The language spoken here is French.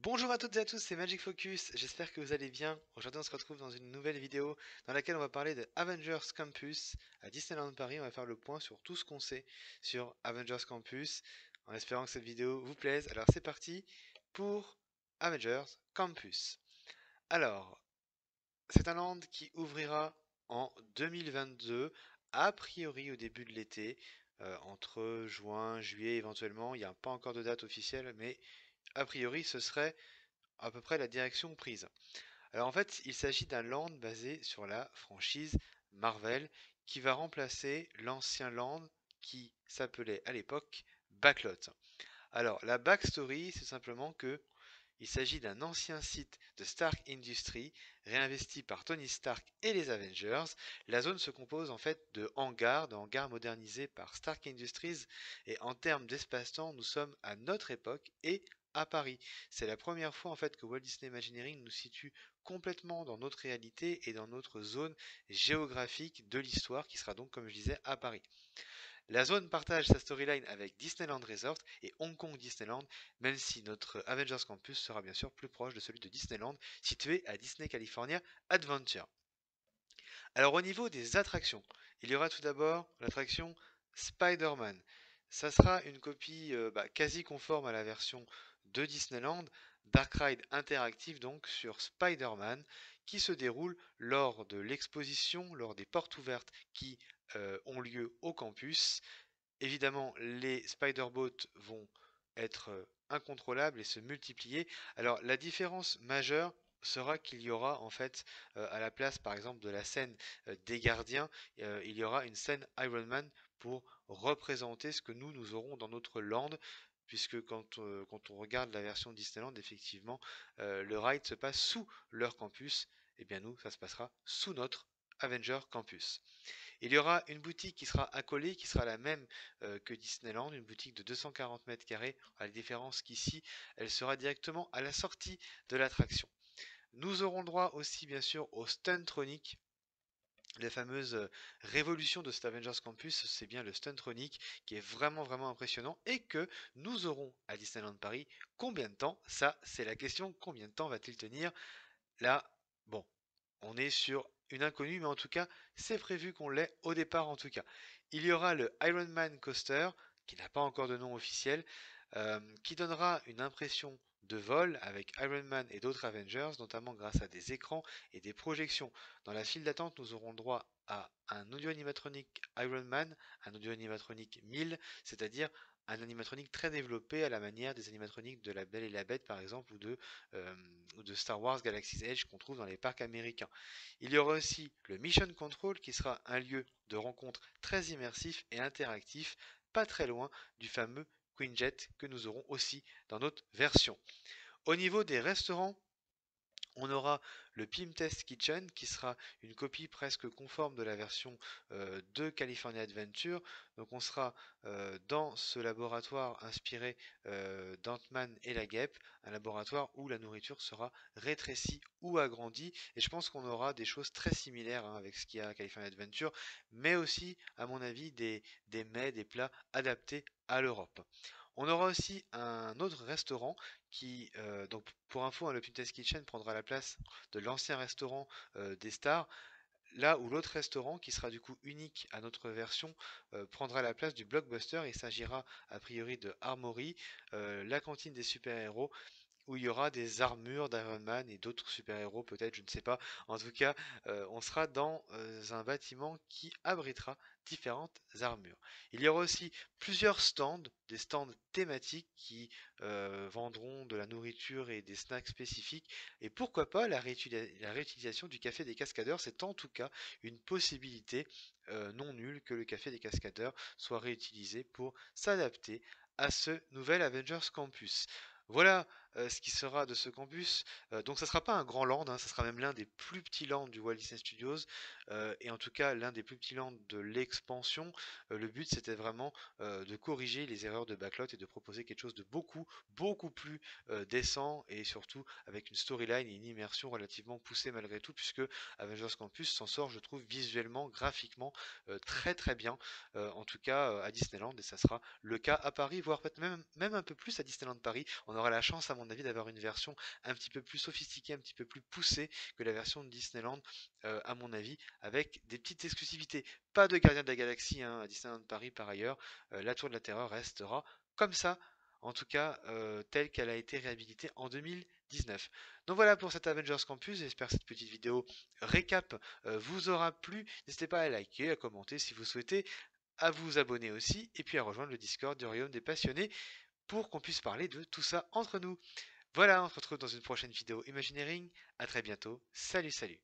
Bonjour à toutes et à tous, c'est Magic Focus, j'espère que vous allez bien. Aujourd'hui on se retrouve dans une nouvelle vidéo dans laquelle on va parler de Avengers Campus à Disneyland Paris. On va faire le point sur tout ce qu'on sait sur Avengers Campus en espérant que cette vidéo vous plaise. Alors c'est parti pour Avengers Campus. Alors, c'est un land qui ouvrira en 2022, a priori au début de l'été, entre juin, juillet éventuellement. Il n'y a pas encore de date officielle, mais a priori ce serait à peu près la direction prise. Alors en fait, il s'agit d'un land basé sur la franchise Marvel qui va remplacer l'ancien land qui s'appelait à l'époque Backlot. Alors la backstory, c'est simplement que il s'agit d'un ancien site de Stark Industries réinvesti par Tony Stark et les Avengers. La zone se compose en fait de hangars modernisés par Stark Industries et en termes d'espace-temps, nous sommes à notre époque et à Paris. C'est la première fois en fait que Walt Disney Imagineering nous situe complètement dans notre réalité et dans notre zone géographique de l'histoire qui sera donc comme je disais à Paris. La zone partage sa storyline avec Disneyland Resort et Hong Kong Disneyland, même si notre Avengers Campus sera bien sûr plus proche de celui de Disneyland, situé à Disney California Adventure. Alors au niveau des attractions, il y aura tout d'abord l'attraction Spider-Man. Ça sera une copie quasi conforme à la version de Disneyland, Dark Ride interactive donc sur Spider-Man, qui se déroule lors de l'exposition, lors des portes ouvertes qui ont lieu au campus. Évidemment, les Spider-Boats vont être incontrôlables et se multiplier. Alors, la différence majeure sera qu'il y aura en fait à la place par exemple de la scène des gardiens, il y aura une scène Iron Man pour représenter ce que nous aurons dans notre land, puisque quand on regarde la version Disneyland, effectivement, le ride se passe sous leur campus, et bien nous, ça se passera sous notre Avenger Campus. Il y aura une boutique qui sera accolée, qui sera la même que Disneyland, une boutique de 240 mètres carrés, à la différence qu'ici, elle sera directement à la sortie de l'attraction. Nous aurons droit aussi, bien sûr, au Stuntronic. La fameuse révolution de cet Avengers Campus, c'est bien le Stuntronic qui est vraiment impressionnant et que nous aurons à Disneyland Paris. Combien de temps? Ça, c'est la question. Combien de temps va-t-il tenir? Là, bon, on est sur une inconnue, mais en tout cas, c'est prévu qu'on l'ait au départ en tout cas. Il y aura le Iron Man Coaster, qui n'a pas encore de nom officiel, qui donnera une impression de vol avec Iron Man et d'autres Avengers, notamment grâce à des écrans et des projections. Dans la file d'attente, nous aurons droit à un audio animatronique Iron Man, un audio animatronique 1000, c'est-à-dire un animatronique très développé à la manière des animatroniques de La Belle et la Bête par exemple euh, ou de Star Wars Galaxy's Edge qu'on trouve dans les parcs américains. Il y aura aussi le Mission Control qui sera un lieu de rencontre très immersif et interactif, pas très loin du fameux Quinjet que nous aurons aussi dans notre version. Au niveau des restaurants, on aura le Pim Test Kitchen qui sera une copie presque conforme de la version de California Adventure. Donc on sera dans ce laboratoire inspiré d'Ant-Man et la Guêpe, un laboratoire où la nourriture sera rétrécie ou agrandie. Et je pense qu'on aura des choses très similaires avec ce qu'il y a à California Adventure, mais aussi, à mon avis, des mets, des plats adaptés à l'Europe. On aura aussi un autre restaurant qui, donc pour info, hein, le Pim's Kitchen prendra la place de l'ancien restaurant des stars, là où l'autre restaurant, qui sera du coup unique à notre version, prendra la place du Blockbuster. Il s'agira a priori de Armory, la cantine des super-héros, où il y aura des armures d'Iron Man et d'autres super-héros, peut-être, je ne sais pas. En tout cas, on sera dans un bâtiment qui abritera différentes armures. Il y aura aussi plusieurs stands, des stands thématiques qui vendront de la nourriture et des snacks spécifiques. Et pourquoi pas la réutilisation du café des cascadeurs, c'est en tout cas une possibilité non nulle que le café des cascadeurs soit réutilisé pour s'adapter à ce nouvel Avengers Campus. Voilà ce qui sera de ce campus. Donc ça sera pas un grand land, hein, ça sera même l'un des plus petits lands du Walt Disney Studios, et en tout cas l'un des plus petits lands de l'expansion. Le but c'était vraiment de corriger les erreurs de Backlot et de proposer quelque chose de beaucoup plus décent et surtout avec une storyline et une immersion relativement poussée malgré tout, puisque Avengers Campus s'en sort, je trouve, visuellement, graphiquement très bien, en tout cas à Disneyland, et ça sera le cas à Paris, voire peut-être même un peu plus à Disneyland Paris. On aura la chance, à mon mon avis, d'avoir une version un petit peu plus sophistiquée, un petit peu plus poussée que la version de Disneyland, à mon avis, avec des petites exclusivités. Pas de Gardien de la Galaxie hein, à Disneyland Paris par ailleurs. La Tour de la Terreur restera comme ça, en tout cas telle qu'elle a été réhabilitée en 2019. Donc voilà pour cet Avengers Campus, j'espère que cette petite vidéo récap vous aura plu. N'hésitez pas à liker, à commenter si vous souhaitez, à vous abonner aussi, et puis à rejoindre le Discord du Royaume des Passionnés pour qu'on puisse parler de tout ça entre nous. Voilà, on se retrouve dans une prochaine vidéo Imagineering. À très bientôt. Salut, salut.